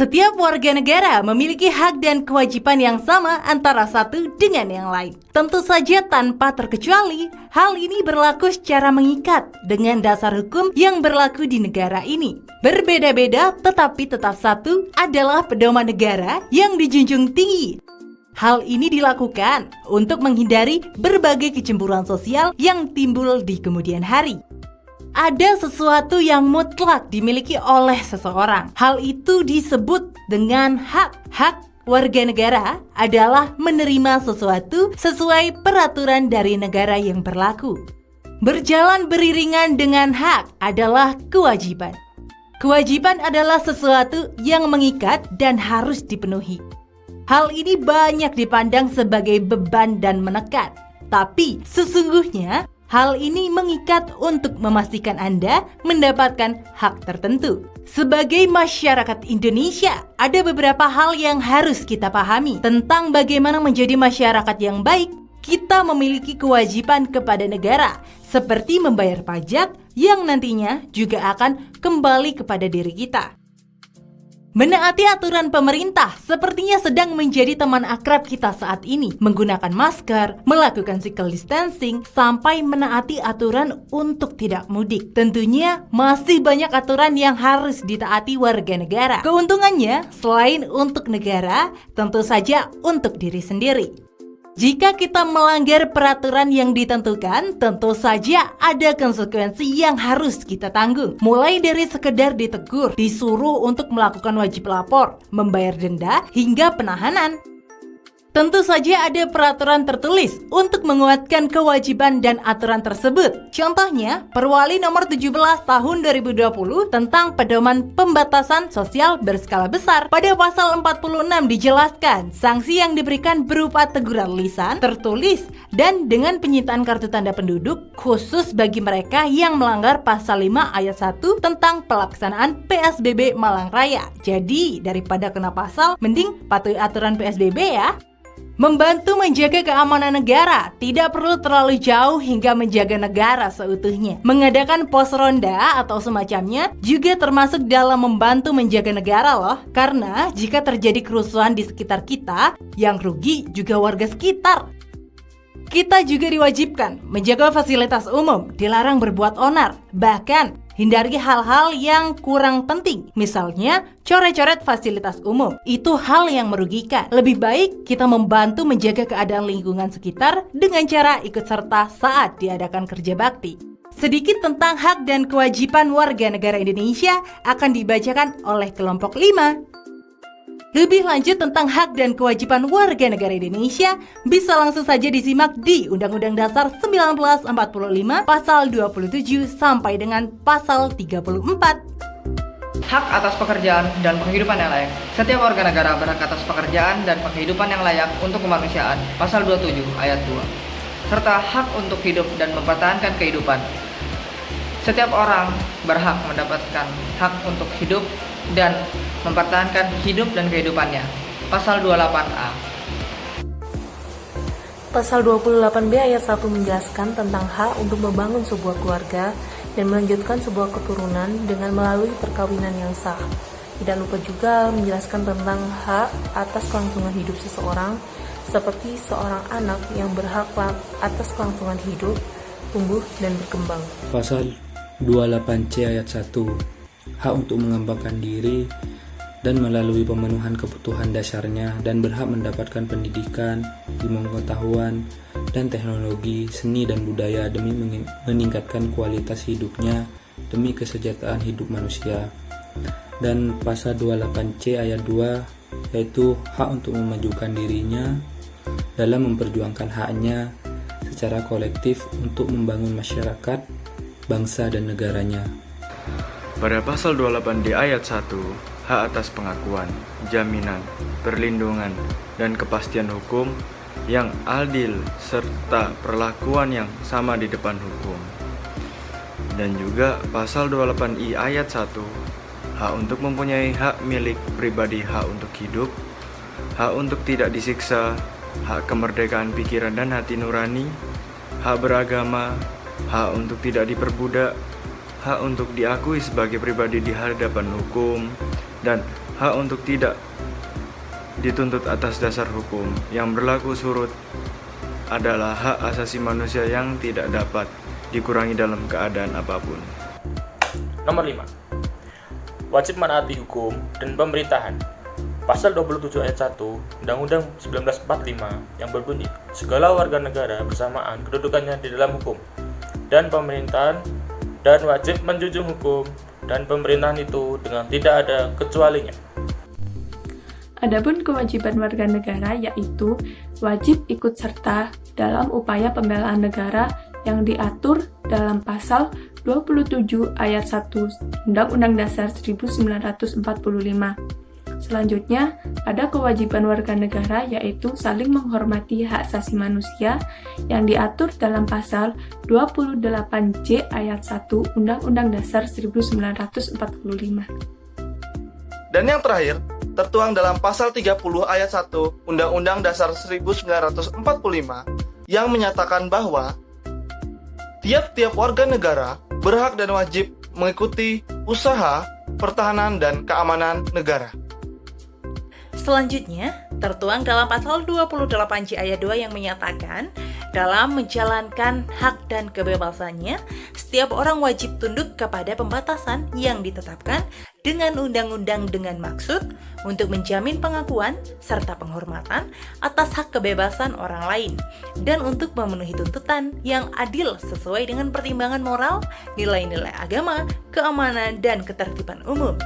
Setiap warga negara memiliki hak dan kewajiban yang sama antara satu dengan yang lain. Tentu saja tanpa terkecuali, hal ini berlaku secara mengikat dengan dasar hukum yang berlaku di negara ini. Berbeda-beda tetapi tetap satu adalah pedoman negara yang dijunjung tinggi. Hal ini dilakukan untuk menghindari berbagai kecemburuan sosial yang timbul di kemudian hari. Ada sesuatu yang mutlak dimiliki oleh seseorang. Hal itu disebut dengan hak. Hak warga negara adalah menerima sesuatu sesuai peraturan dari negara yang berlaku. Berjalan beriringan dengan hak adalah kewajiban. Kewajiban adalah sesuatu yang mengikat dan harus dipenuhi. Hal ini banyak dipandang sebagai beban dan menekan. Tapi sesungguhnya hal ini mengikat untuk memastikan Anda mendapatkan hak tertentu. Sebagai masyarakat Indonesia, ada beberapa hal yang harus kita pahami tentang bagaimana menjadi masyarakat yang baik. Kita memiliki kewajiban kepada negara, seperti membayar pajak yang nantinya juga akan kembali kepada diri kita. Menaati aturan pemerintah sepertinya sedang menjadi teman akrab kita saat ini. Menggunakan masker, melakukan physical distancing, sampai menaati aturan untuk tidak mudik. Tentunya masih banyak aturan yang harus ditaati warga negara. Keuntungannya, selain untuk negara, tentu saja untuk diri sendiri. Jika kita melanggar peraturan yang ditentukan, tentu saja ada konsekuensi yang harus kita tanggung. Mulai dari sekedar ditegur, disuruh untuk melakukan wajib lapor, membayar denda, hingga penahanan. Tentu saja ada peraturan tertulis untuk menguatkan kewajiban dan aturan tersebut. Contohnya, Perwali nomor 17 tahun 2020 tentang pedoman pembatasan sosial berskala besar. Pada pasal 46 dijelaskan, sanksi yang diberikan berupa teguran lisan, tertulis, dan dengan penyitaan kartu tanda penduduk khusus bagi mereka yang melanggar pasal 5 ayat 1 tentang pelaksanaan PSBB Malang Raya. Jadi, daripada kena pasal, mending patuhi aturan PSBB ya. Membantu menjaga keamanan negara, tidak perlu terlalu jauh hingga menjaga negara seutuhnya. Mengadakan pos ronda atau semacamnya juga termasuk dalam membantu menjaga negara loh. Karena jika terjadi kerusuhan di sekitar kita, yang rugi juga warga sekitar. Kita juga diwajibkan menjaga fasilitas umum, dilarang berbuat onar, bahkan hindari hal-hal yang kurang penting. Misalnya, coret-coret fasilitas umum. Itu hal yang merugikan. Lebih baik kita membantu menjaga keadaan lingkungan sekitar dengan cara ikut serta saat diadakan kerja bakti. Sedikit tentang hak dan kewajiban warga negara Indonesia akan dibacakan oleh kelompok 5. Lebih lanjut tentang hak dan kewajiban warga negara Indonesia bisa langsung saja disimak di Undang-Undang Dasar 1945 pasal 27 sampai dengan pasal 34. Hak atas pekerjaan dan penghidupan yang layak. Setiap warga negara berhak atas pekerjaan dan penghidupan yang layak untuk kemanusiaan, pasal 27 ayat 2. Serta hak untuk hidup dan mempertahankan kehidupan. Setiap orang berhak mendapatkan hak untuk hidup dan mempertahankan hidup dan kehidupannya. Pasal 28A. Pasal 28B ayat 1 menjelaskan tentang hak untuk membangun sebuah keluarga dan melanjutkan sebuah keturunan dengan melalui perkawinan yang sah. Tidak lupa juga menjelaskan tentang hak atas kelangsungan hidup seseorang, seperti seorang anak yang berhak atas kelangsungan hidup, tumbuh, dan berkembang. Pasal 28C ayat 1, hak untuk mengembangkan diri dan melalui pemenuhan kebutuhan dasarnya dan berhak mendapatkan pendidikan, ilmu pengetahuan, dan teknologi, seni dan budaya demi meningkatkan kualitas hidupnya demi kesejahteraan hidup manusia. Dan pasal 28C ayat 2 yaitu hak untuk memajukan dirinya dalam memperjuangkan haknya secara kolektif untuk membangun masyarakat, bangsa dan negaranya. Pada pasal 28D ayat 1, hak atas pengakuan, jaminan, perlindungan, dan kepastian hukum yang adil serta perlakuan yang sama di depan hukum. Dan juga pasal 28I ayat 1, hak untuk mempunyai hak milik pribadi, hak untuk hidup, hak untuk tidak disiksa, hak kemerdekaan pikiran dan hati nurani, hak beragama, hak untuk tidak diperbudak, hak untuk diakui sebagai pribadi di hadapan hukum, dan Hak untuk tidak dituntut atas dasar hukum yang berlaku surut adalah hak asasi manusia yang tidak dapat dikurangi dalam keadaan apapun. Nomor 5. Wajib menaati hukum dan pemerintahan. Pasal 27 ayat 1 Undang-Undang 1945 yang berbunyi, segala warga negara bersamaan kedudukannya di dalam hukum dan pemerintahan dan wajib menjunjung hukum dan pemerintahan itu dengan tidak ada kecualinya. Adapun kewajiban warga negara yaitu wajib ikut serta dalam upaya pembelaan negara yang diatur dalam pasal 27 ayat 1 Undang-Undang Dasar 1945. Selanjutnya, ada kewajiban warga negara yaitu saling menghormati hak asasi manusia yang diatur dalam pasal 28J ayat 1 Undang-Undang Dasar 1945. Dan yang terakhir, tertuang dalam pasal 30 ayat 1 Undang-Undang Dasar 1945 yang menyatakan bahwa tiap-tiap warga negara berhak dan wajib mengikuti usaha, pertahanan, dan keamanan negara. Selanjutnya, tertuang dalam pasal 28J ayat 2 yang menyatakan, dalam menjalankan hak dan kebebasannya, setiap orang wajib tunduk kepada pembatasan yang ditetapkan dengan undang-undang dengan maksud untuk menjamin pengakuan serta penghormatan atas hak kebebasan orang lain dan untuk memenuhi tuntutan yang adil sesuai dengan pertimbangan moral, nilai-nilai agama, keamanan, dan ketertiban umum.